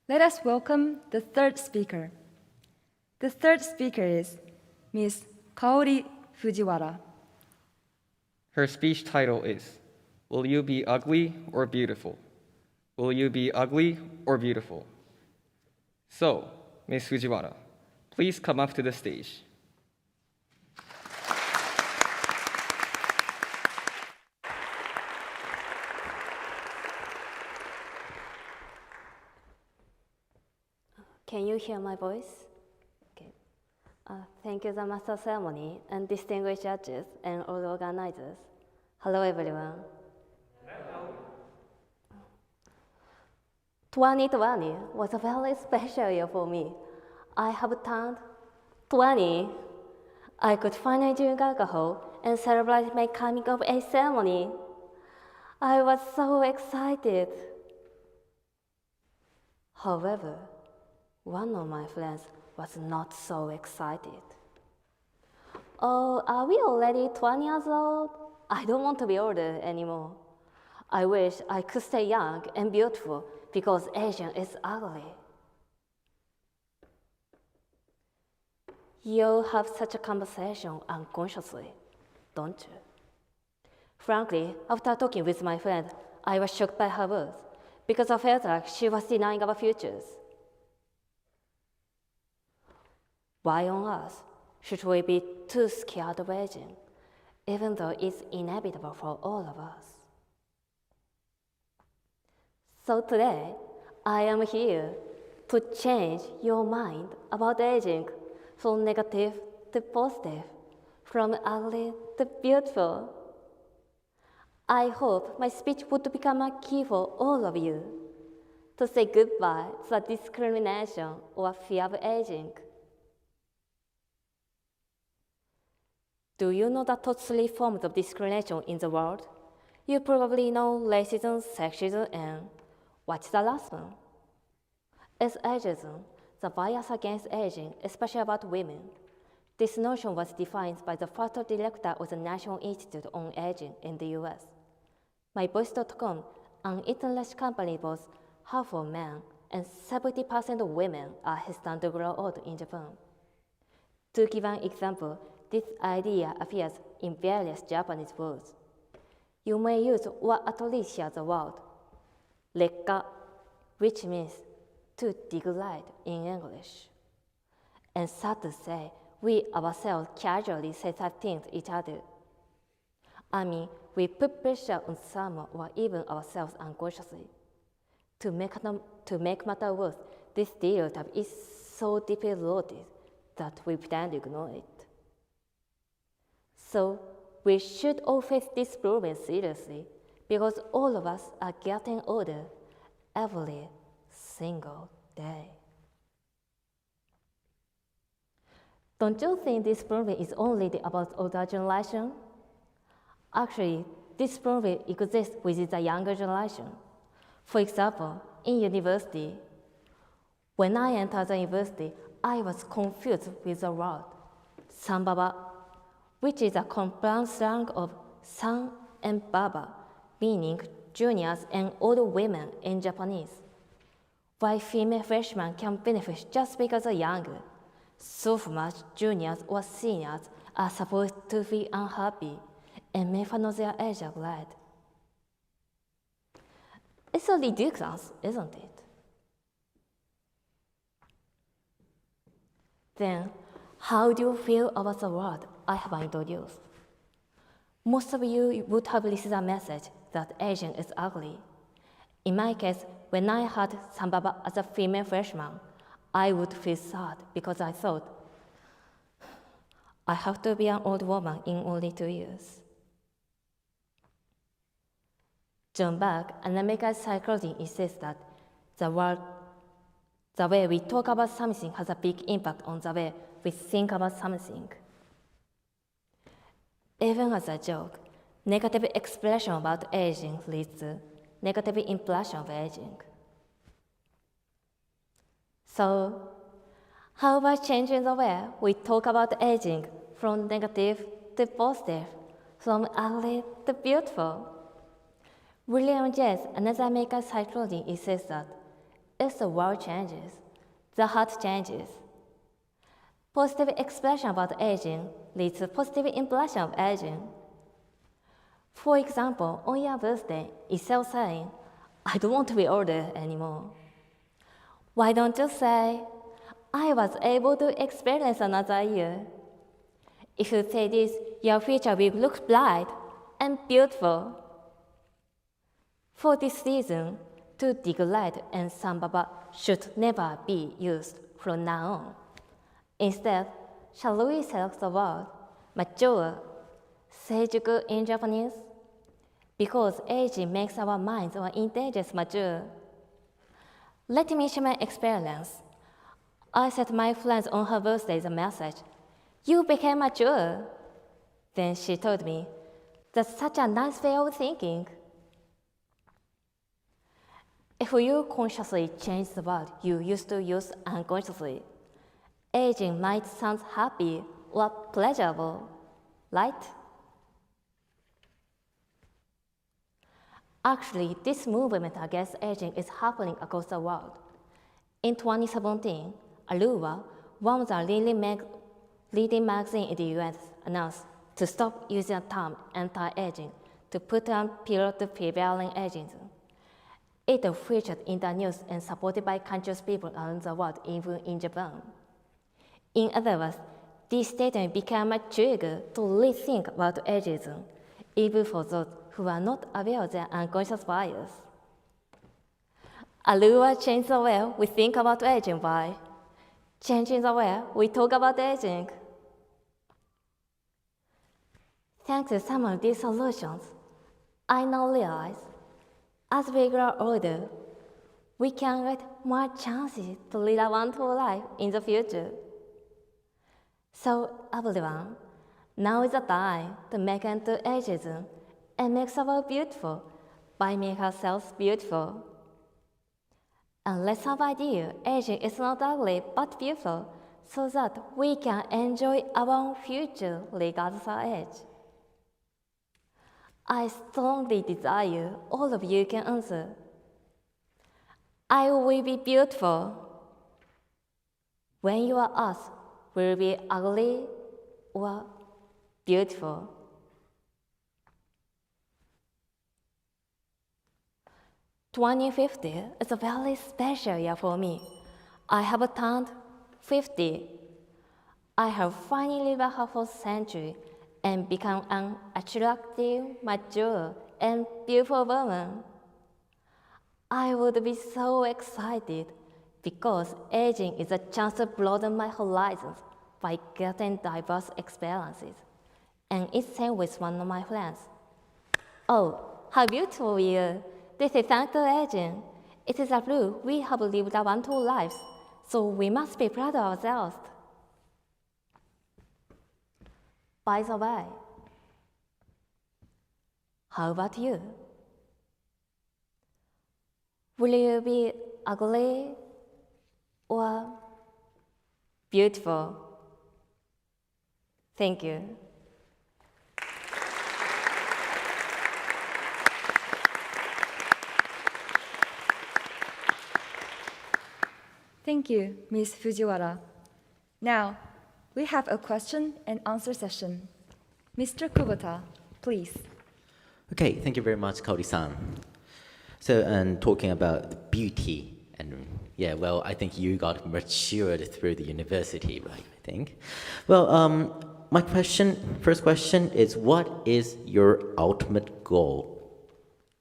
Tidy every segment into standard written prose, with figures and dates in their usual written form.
Let us welcome the third speaker. The third speaker is Ms.Kaori Fujiwara. Her speech title is, Will You Be Ugly or Beautiful? Will you be ugly or beautiful? So, Ms. Fujiwara, please come up to the stage. Can you hear my voice? Okay. Thank you, the master ceremony and distinguished judges and all organizers. Hello, everyone. Hello. 2020 was a very special year for me. I have turned 20. I could finally drink alcohol and celebrate my coming of age ceremony. I was so excited. However, one of my friends was not so excited. Oh, are we already 20 years old? I don't want to be older anymore. I wish I could stay young and beautiful because aging is ugly. You have such a conversation unconsciously, don't you? Frankly, after talking with my friend, I was shocked by her words because I felt like she was denying our futures. Why on earth should we be too scared of aging, even though it's inevitable for all of us? So today, I am here to change your mind about aging from negative to positive, from ugly to beautiful. I hope my speech would become a key for all of you to say goodbye to the discrimination or fear of aging. Do you know the top 3 forms of discrimination in the world? You probably know racism, sexism, and what's the last one? It's ageism, the bias against aging, especially about women. This notion was defined by the first director of the National Institute on Aging in the US. MyVoice.com, an internet company, boasts half of men and 70% of women are hesitant to grow old in Japan. To give an example, this idea appears in various Japanese words. You may use or at least hear the word "rekka," which means to degrade in English. And sad to say, we ourselves casually say such things to each other. I mean, we put pressure on someone or even ourselves unconsciously. To make matters worse, this stereotype is so deeply rooted that we pretend to ignore it. So we should all face this problem seriously because all of us are getting older every single day. Don't you think this problem is only about older generation? Actually, this problem exists within the younger generation. For example, in university, when I entered the university, I was confused with the word "sanbaba," which is a compound slang of san and baba, meaning juniors and older women in Japanese. Why female freshmen can benefit just because they're younger, sophomores, juniors, or seniors are supposed to be unhappy and make fun of their age of grade. It's so ridiculous, isn't it? Then, how do you feel about the word I have introduced? Most of you would have received a message that aging is ugly. In my case, when I had sanbaba as a female freshman, I would feel sad because I thought, I have to be an old woman in only 2 years. John Berg, an American psychologist, insists that the way we talk about something has a big impact on the way we think about something. Even as a joke, negative expression about aging leads to negative impression of aging. So, how about changing the way we talk about aging from negative to positive, from ugly to beautiful? William James, another American psychologist, says that If the world changes, the heart changes. Positive expression about aging leads to positive impression of aging. For example, on your birthday, instead of saying, I don't want to be older anymore, why don't you say, I was able to experience another year? If you say this, your future will look bright and beautiful. For this reason, to degrade and sambaba should never be used from now on. Instead, shall we select the word mature, seijuku in Japanese? Because aging makes our minds or intelligence mature. Let me share my experience. I sent my friends on her birthday the message, you became mature. Then she told me, that's such a nice way of thinking. If you consciously change the word you used to use unconsciously, aging might sound happy or pleasurable, right? Actually, this movement against aging is happening across the world. In 2017, Allure, one of the leading magazines in the US, announced to stop using the term anti-aging to put an period to prevailing ageism. It was featured in the news and supported by countless people around the world, even in Japan. In other words, this statement became a trigger to rethink about ageism, even for those who are not aware of their unconscious bias. Allure changed the way we think about aging by changing the way we talk about aging. Thanks to some of these solutions, I now realize as we grow older, we can get more chances to lead a wonderful life in the future. So everyone, now is the time to make an end to ageism and make the world beautiful by making ourselves beautiful. And let's have idea aging is not ugly but beautiful so that we can enjoy our own future regardless of age. I strongly desire all of you can answer. I will be beautiful. When you are asked, will you be ugly or beautiful? 2050 is a very special year for me. I have turned 50. I have finally lived half a century and become an attractive, mature, and beautiful woman. I would be so excited because aging is a chance to broaden my horizons by getting diverse experiences. And it's same with one of my friends. Oh, how beautiful we are! This is thanks to aging. It is a proof we have lived a wonderful lives, so we must be proud of ourselves. By the way, how about you? Will you be ugly or beautiful? Thank you. Thank you, Ms. Fujiwara. Now, we have a question and answer session. Mr. Kubota, please. Okay, thank you very much, Kaori-san. So, talking about beauty, and yeah, well, I think you got matured through the university, right, I think. Well, my first question is, what is your ultimate goal?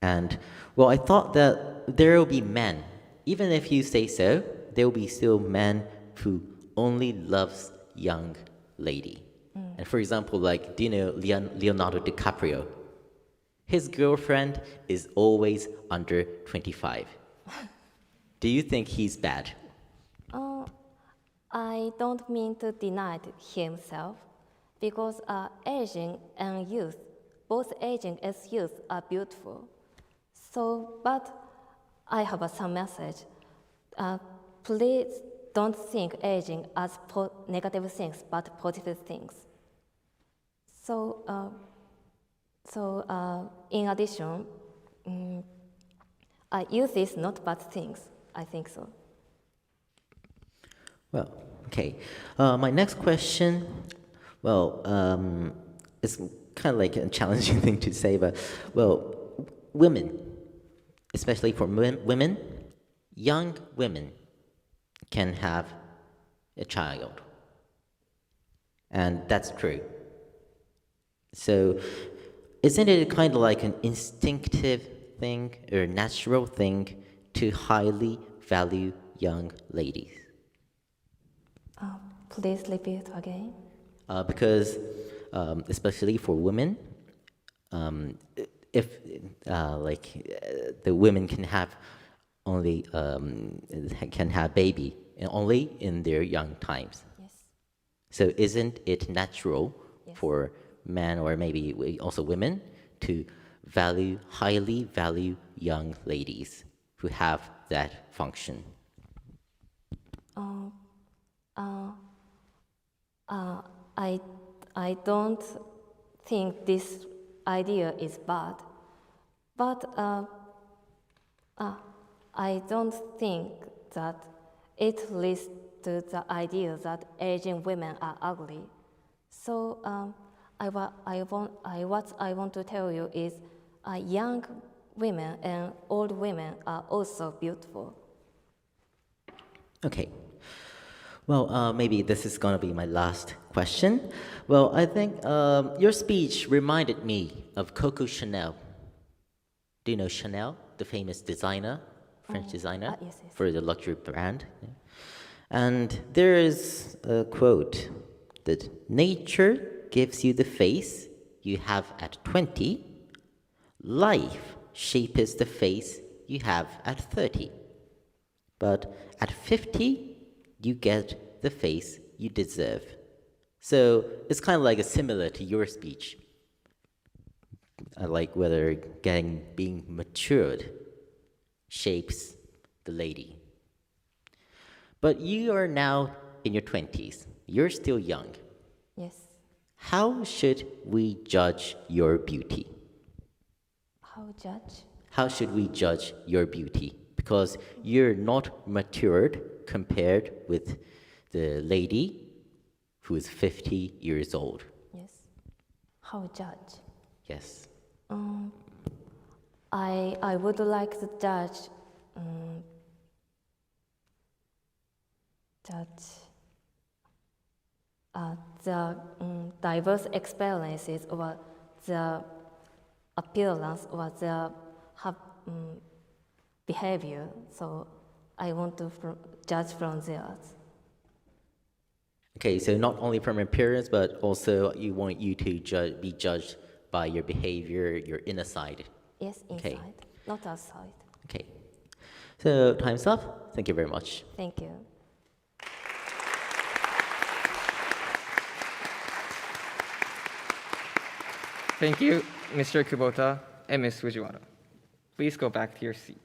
And, well, I thought that there will be men, even if you say so, there will be still men who only loves young lady. And for example, like, do you know Leonardo DiCaprio? His girlfriend is always under 25. Do you think he's bad? I don't mean to deny himself, because aging and youth, both aging and youth are beautiful. So, but I have some message. Please don't think aging as negative things, but positive things. So, in addition, youth is not bad things. I think so. Well, okay. My next question, well, it's kind of like a challenging thing to say, but, well, women, especially for women, young women can have a child. And that's true. So isn't it kind of like an instinctive thing or natural thing to highly value young ladies? Please repeat again. Because especially for women, if the women can have only can have baby only in their young times. Yes. So isn't it natural Yes. for men or maybe also women to highly value young ladies who have that function? I don't think this idea is bad, but I don't think that it leads to the idea that aging women are ugly. So what I want to tell you is young women and old women are also beautiful. Okay. Well, maybe this is going to be my last question. Well, I think your speech reminded me of Coco Chanel. Do you know Chanel, the famous designer, French designer yes, yes. for the luxury brand? Yeah. And there is a quote that nature gives you the face you have at 20, life shapes the face you have at 30. But at 50, you get the face you deserve. So it's kind of like similar to your speech. I like whether being matured shapes the lady. But you are now in your 20s. You're still young. Yes. How should we judge your beauty? How should we judge your beauty? Because you're not matured compared with the lady who is 50 years old. Yes. How judge? Yes. I would like to judge the diverse experiences or the appearance or the behavior. So I want to judge from theirs. Okay, so not only from appearance, but also you want you to be judged by your behavior, your inner side. Yes, Okay. inside, not outside. Okay. So time's up. Thank you very much. Thank you. Thank you, Mr. Kubota and Ms. Fujiwara. Please go back to your seat.